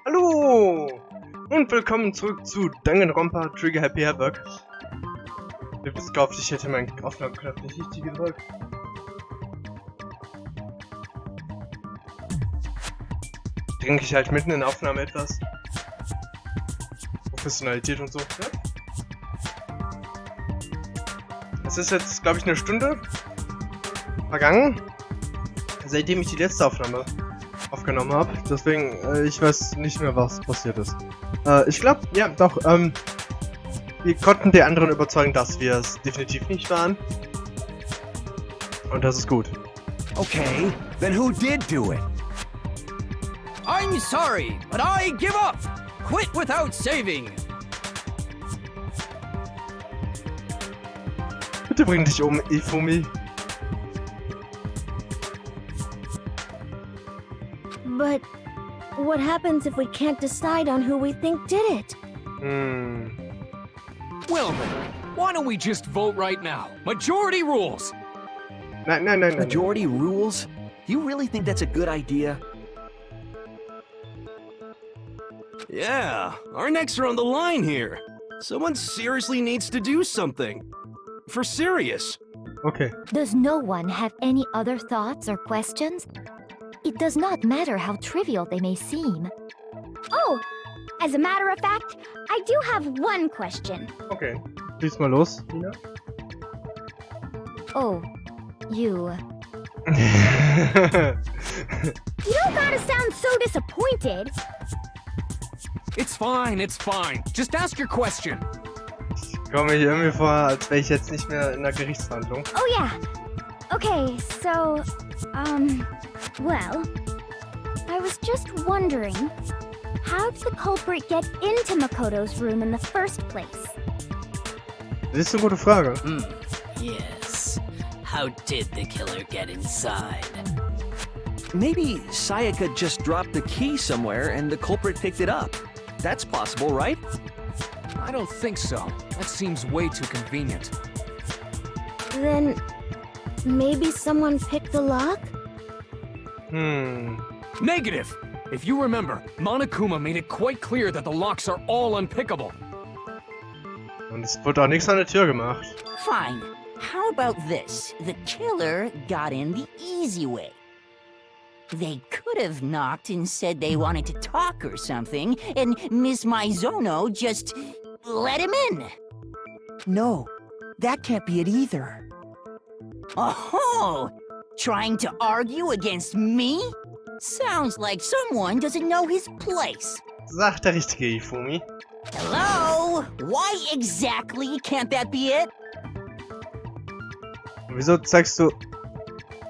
Hallo und willkommen zurück zu Danganronpa Trigger Happy Havoc. Ihr wisst, gehofft, ich hätte meinen Aufnahmeknopf nicht richtig gedrückt. Denke ich halt mitten in der Aufnahme etwas. Professionalität und so. Ja? Es ist jetzt, glaube ich, eine Stunde vergangen, seitdem ich die letzte Aufnahme aufgenommen habe. Deswegen, ich weiß nicht mehr, was passiert ist. Ich glaube, ja, doch, wir konnten die anderen überzeugen, dass wir es definitiv nicht waren. Und das ist gut. Okay, then who did do it? I'm sorry, but I give up! Quit without saving! Bitte bring dich um, Ifumi. But what happens if we can't decide on who we think did it? Well then, why don't we just vote right now? Majority rules! No. Majority rules? You really think that's a good idea? Yeah, our necks are on the line here. Someone seriously needs to do something. For serious. Okay. Does no one have any other thoughts or questions? It does not matter how trivial they may seem. Oh, as a matter of fact, I do have one question. Okay. Schieß mal los, Nina. Oh, you. You don't gotta sound so disappointed. It's fine, it's fine. Just ask your question. Ich komme mir hier irgendwie vor, als wäre ich jetzt nicht mehr in der Gerichtsverhandlung. Oh yeah. Okay, so, well, I was just wondering, how did the culprit get into Makoto's room in the first place? Das ist eine gute Frage. Yes. How did the killer get inside? Maybe Sayaka just dropped the key somewhere and the culprit picked it up. That's possible, right? I don't think so. That seems way too convenient. Then maybe someone picked the lock? Negative! If you remember, Monokuma made it quite clear that the locks are all unpickable. Und es wird auch nichts an der Tür gemacht. Fine. How about this? The killer got in the easy way. They could have knocked and said they wanted to talk or something, and Miss Maizono just let him in. No, that can't be it either. Oh, trying to argue against me? Sounds like someone doesn't know his place. Sagt der richtige Ifumi. Hello? Why exactly can't that be it? Und wieso zeigst du...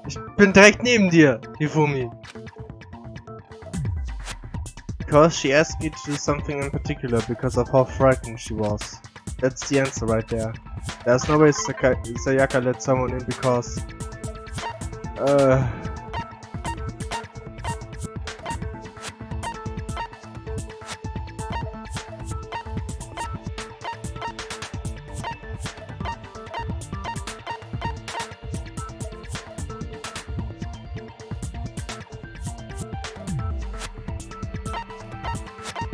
Ich bin direkt neben dir, Ifumi. Because she asked me to do something in particular because of how frightened she was. That's the answer right there. There's no way Sayaka let someone in because...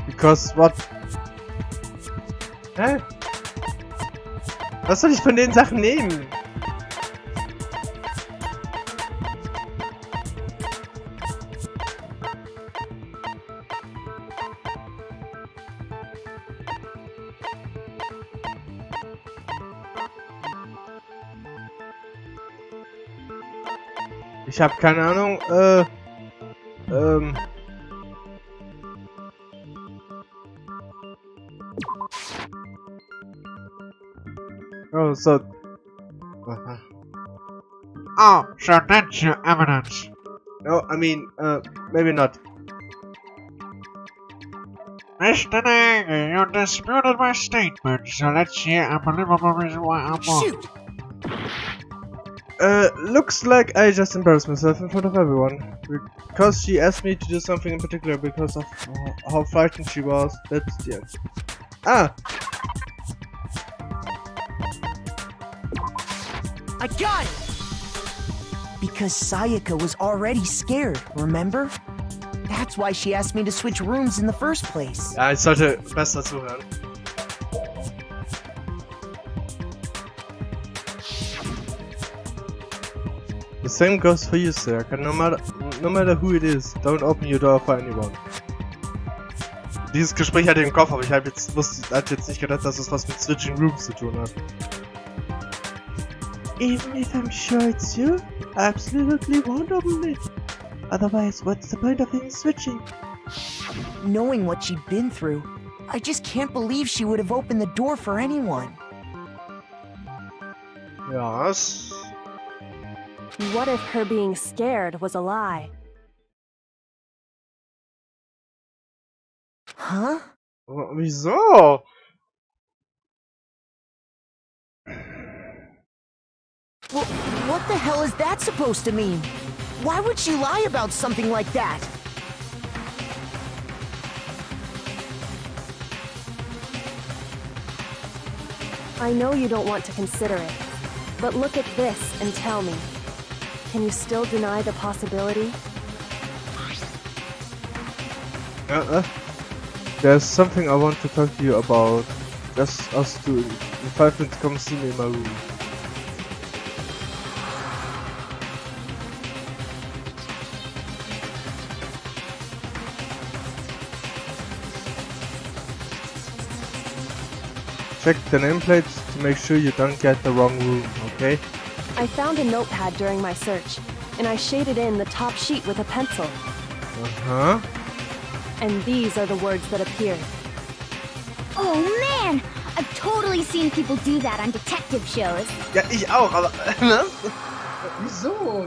Because what? Hä? Was soll ich von den Sachen nehmen? Ich hab keine Ahnung, Oh, so... Oh, so that's your evidence. No, I mean, maybe not. Mr. Nagel, you disputed my statement, so let's hear unbelievable reason why I'm wrong. Shoot! Looks like I just embarrassed myself in front of everyone. Because she asked me to do something in particular because of how frightened she was. That's the end. Ah! I got it! Because Sayaka was already scared, remember? That's why she asked me to switch rooms in the first place. Ja, ich sollte besser zuhören. The same goes for you, Sayaka. No matter who it is, don't open your door for anyone. Dieses Gespräch hatte ich im Kopf, aber ich habe jetzt nicht gedacht, dass es was mit Switching Rooms zu tun hat. Even if I'm sure it's you, I absolutely won't open it. Otherwise, what's the point of even switching? Knowing what she'd been through, I just can't believe she would have opened the door for anyone. Yes. What if her being scared was a lie? Huh? Wieso? What the hell is that supposed to mean? Why would she lie about something like that? I know you don't want to consider it, but look at this and tell me. Can you still deny the possibility? There's something I want to talk to you about. Just us two. In 5 minutes, come see me in my room. Check the nameplates to make sure you don't get the wrong room, okay? I found a notepad during my search, and I shaded in the top sheet with a pencil. Uh-huh. And these are the words that appeared. Oh man! I've totally seen people do that on detective shows. Ja, ich auch, aber... Ne? Wieso?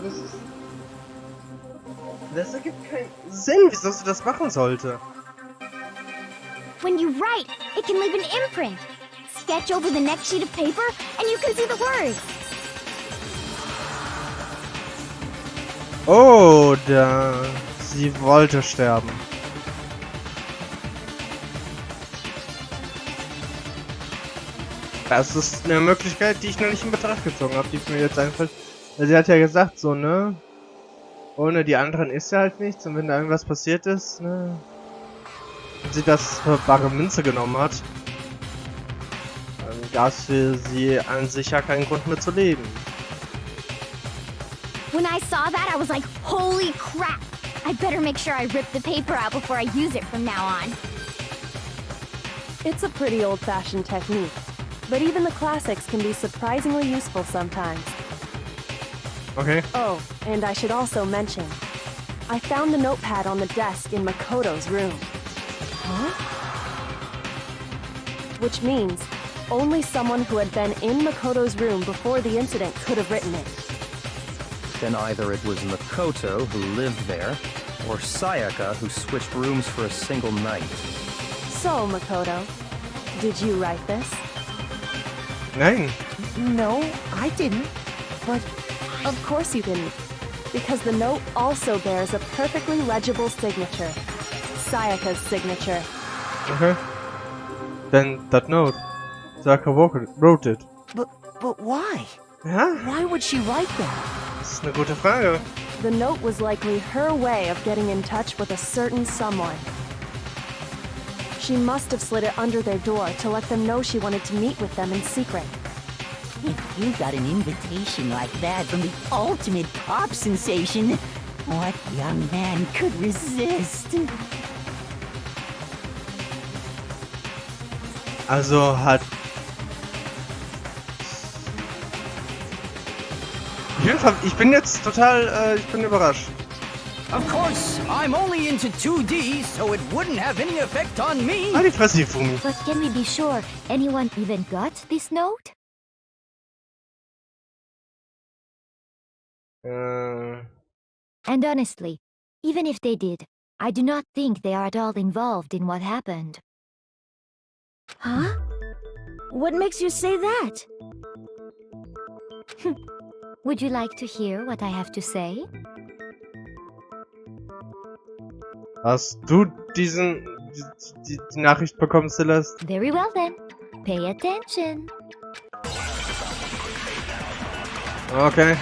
Das ergibt keinen Sinn, wieso sie das machen sollte. When you write, it can leave an imprint. Sketch over the next sheet of paper, and you can see the words. Oh, sie wollte sterben. Das ist eine Möglichkeit, die ich noch nicht in Betracht gezogen habe, die mir jetzt einfällt. Sie hat ja gesagt, so, ne? Ohne die anderen ist ja halt nichts, und wenn da irgendwas passiert ist, ne? Und sie das für bare Münze genommen hat, dann gab es für sie an sich ja keinen Grund mehr zu leben. When I saw that, I was like, holy crap! I better make sure I rip the paper out before I use it from now on. It's a pretty old-fashioned technique, but even the classics can be surprisingly useful sometimes. Okay. Oh, and I should also mention, I found the notepad on the desk in Makoto's room. Huh? Which means only someone who had been in Makoto's room before the incident could have written it. Then either it was Makoto who lived there, or Sayaka who switched rooms for a single night. So, Makoto, did you write this? Nein. No, I didn't. But Of course you didn't, because the note also bears a perfectly legible signature. Sayaka's signature. Okay. Then that note, Sayaka wrote it. But why? Ja? Why would she write that? Das ist eine gute Frage. The note was likely her way of getting in touch with a certain someone. She must have slid it under their door to let them know she wanted to meet with them in secret. If you got an invitation like that from the ultimate pop sensation, what young man could resist? Also hat... Auf jeden Fall, ich bin jetzt total, ich bin überrascht. Of course, I'm only into 2D, so it wouldn't have any effect on me. Ah, die Fresse, die Fumi. But can we be sure anyone even got this note? And honestly, even if they did, I do not think they are at all involved in what happened. Huh? What makes you say that? Would you like to hear what I have to say? Hast du die Nachricht bekommen, Celeste? Very well then. Pay attention. Okay.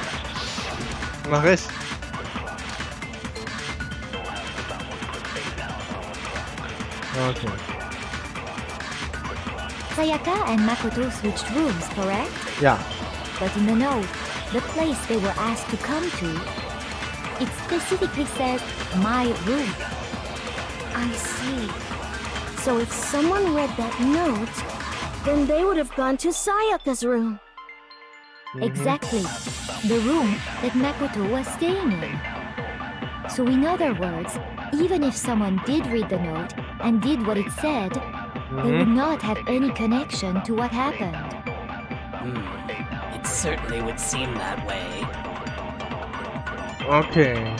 Mach ich. Okay. Sayaka and Makoto switched rooms, correct? Ja. But in the note, the place they were asked to come to, it specifically says, my room. I see. So if someone read that note, then they would have gone to Sayaka's room. Exactly. The room that Makoto was staying in. So in other words, even if someone did read the note and did what it said, they would not have any connection to what happened. It certainly would seem that way. Okay.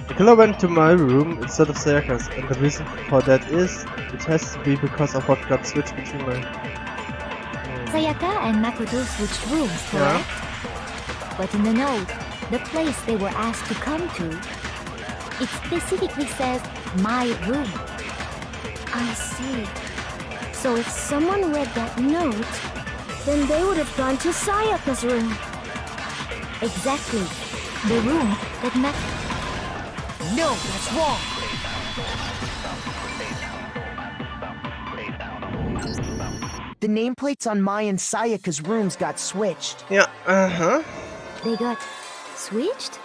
The killer went to my room instead of Sayaka's, and the reason for that is, it has to be because of what got switched between my... Sayaka and Makoto switched rooms, correct? But in the note, the place they were asked to come to, it specifically says, my room. I see. So if someone read that note, then they would have gone to Sayaka's room. Exactly. The room that No, that's wrong. The nameplates on Mai and Sayaka's rooms got switched. Ja, aha. They got switched?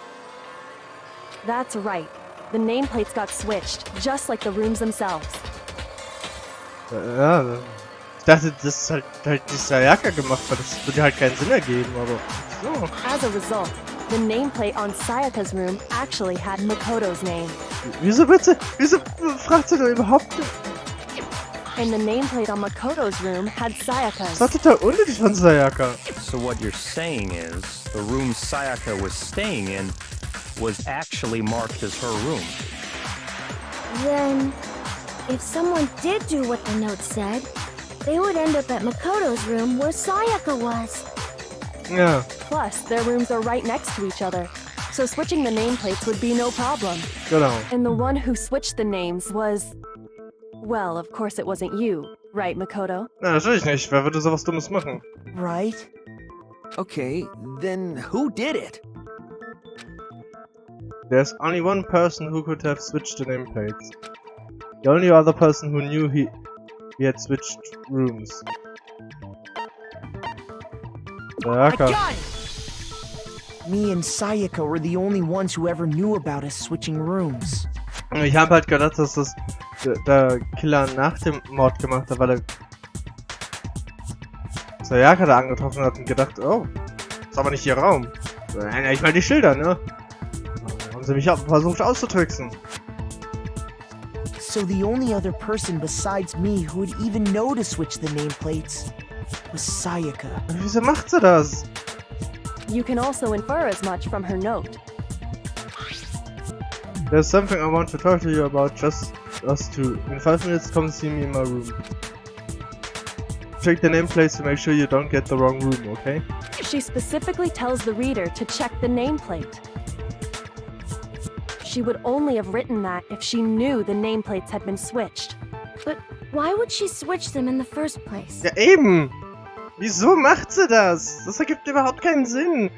That's right. The nameplates got switched, just like the rooms themselves. Ja, ich dachte, das ist halt die Sayaka gemacht, weil das würde halt keinen Sinn ergeben, aber so. As a result, the nameplate on Sayaka's room actually had Makoto's name. Wieso bitte? Wieso fragt sie da überhaupt nicht? And the nameplate on Makoto's room had Sayaka's. Das war total unnötig von Sayaka. So what you're saying is, the room Sayaka was staying in was actually marked as her room. Then, if someone did do what the note said, they would end up at Makoto's room where Sayaka was. Ja. Plus, their rooms are right next to each other, so switching the nameplates would be no problem. Genau. And the one who switched the names was... Well, of course it wasn't you, right, Makoto? Na, natürlich nicht. Wer würde sowas Dummes machen? Right? Okay, then who did it? There's only one person who could have switched the nameplates. The only other person who knew he had switched rooms. I Sayaka. got it! Me and Sayaka were the only ones who ever knew about us switching rooms. Ich habe halt gedacht, dass das der Killer nach dem Mord gemacht hat, weil er Sayaka da angetroffen hat und gedacht, oh, ist aber nicht ihr Raum. Nein, ich meine die Schilder, ne? Haben sie mich versucht auszutricksen. So the only other person besides me who would even know to switch the nameplates was Sayaka. Und wieso macht sie das? You can also infer as much from her note. There's something I want to talk to you about, just us two. In 5 minutes, come see me in my room. Check the nameplates to make sure you don't get the wrong room, okay? She specifically tells the reader to check the nameplate. She would only have written that if she knew the nameplates had been switched. But why would she switch them in the first place? Ja eben! Wieso macht sie das? Das ergibt überhaupt keinen Sinn.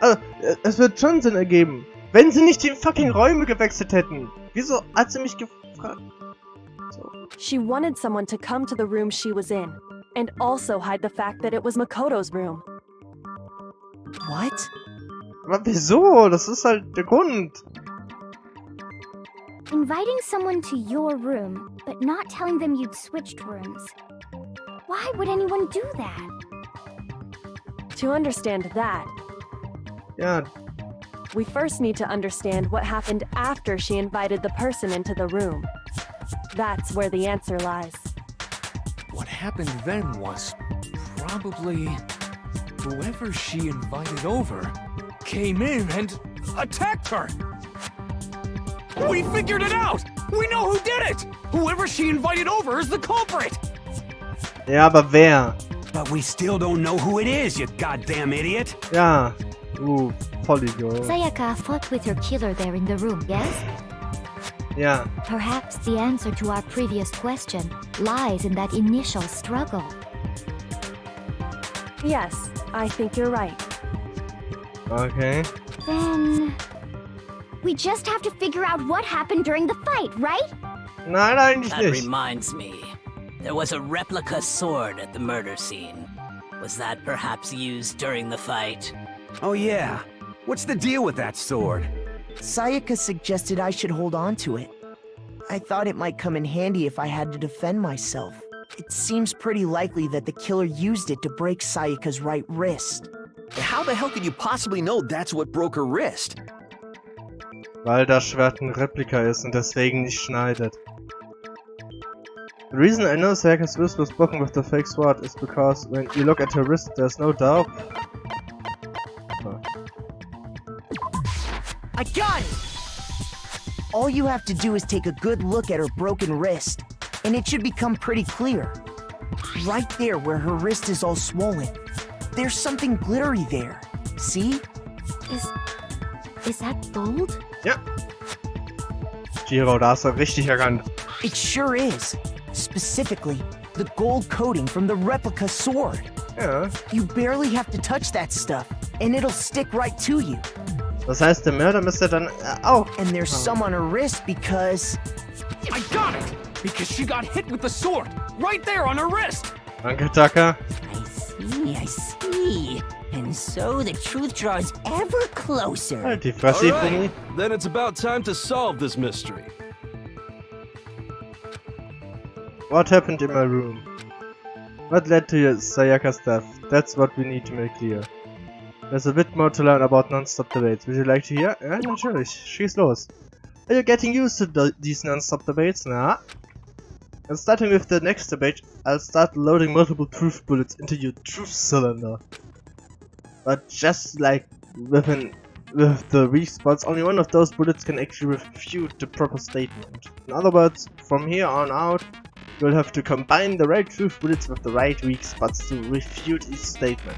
Also, es wird schon Sinn ergeben, wenn sie nicht die fucking Räume gewechselt hätten. Wieso hat sie mich gefragt? So. She wanted someone to come to the room she was in, and also hide the fact that it was Makoto's room. What? Aber wieso? Das ist halt der Grund. Inviting someone to your room, but not telling them you'd switched rooms. Why would anyone do that? To understand that, Ja, we first need to understand what happened after she invited the person into the room. That's where the answer lies. What happened then was probably whoever she invited over came in and attacked her. We figured it out! We know who did it! Whoever she invited over is the culprit! ja, aber wer? But we still don't know who it is, you goddamn idiot! Ja, Vollidiot. Sayaka fought with her killer there in the room, yes? Ja, Perhaps the answer to our previous question lies in that initial struggle. Yes, I think you're right. okay. Then... we just have to figure out what happened during the fight, right? Nein, eigentlich That nicht. reminds me. There was a replica sword at the murder scene. Was that perhaps used during the fight? Oh yeah. What's the deal with that sword? Sayaka suggested I should hold on to it. I thought it might come in handy if I had to defend myself. It seems pretty likely that the killer used it to break Sayaka's right wrist. How the hell could you possibly know that's what broke her wrist? Weil das Schwert ein Replika ist und deswegen nicht schneidet. The reason I know Sayaka's wrist was broken with the fake sword is because when you look at her wrist, there's no doubt. I got it! All you have to do is take a good look at her broken wrist, and it should become pretty clear. Right there where her wrist is all swollen. There's something glittery there. See? Is that gold? Ja. Giro, da hast du richtig erkannt. It sure is. Specifically, the gold coating from the replica sword. Ja. You barely have to touch that stuff, and it'll stick right to you. Das heißt, der Mörder müsste dann auch. And there's some on her wrist because... I got it! Because she got hit with the sword! Right there on her wrist! Danke, Taka. I see. And so the truth draws ever closer. Halt die Fresse, All Bruni. right, then it's about time to solve this mystery. What happened in my room? What led to Sayaka's death? That's what we need to make clear. There's a bit more to learn about non-stop debates. Would you like to hear? Ja, natürlich. Schieß los. Are you getting used to these non-stop debates? Nah. And starting with the next debate, I'll start loading multiple truth bullets into your truth cylinder. But just like with the weak spots, only one of those bullets can actually refute the proper statement. In other words, from here on out, you'll have to combine the right truth bullets with the right weak spots to refute each statement.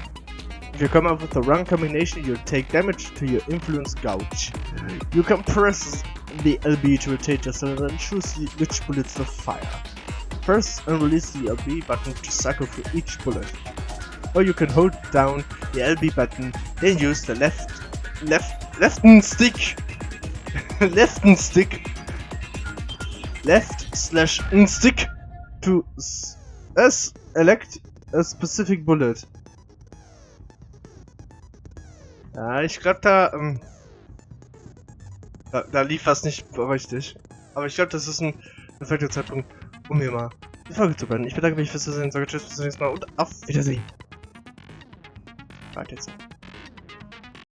If you come up with the wrong combination, you'll take damage to your influence gauge. You can press the LB to rotate your cylinder and choose which bullets to fire. First, release the LB button to cycle through each bullet. Or you can hold down the LB button, then use the left stick to select a specific bullet. Ja, ich glaube da lief was nicht richtig. Aber ich glaube, das ist ein perfekter Zeitpunkt, um hier mal die Folge zu beenden. Ich bedanke mich fürs Zusehen, sage tschüss, bis zum nächsten Mal und auf Wiedersehen. Weiter jetzt.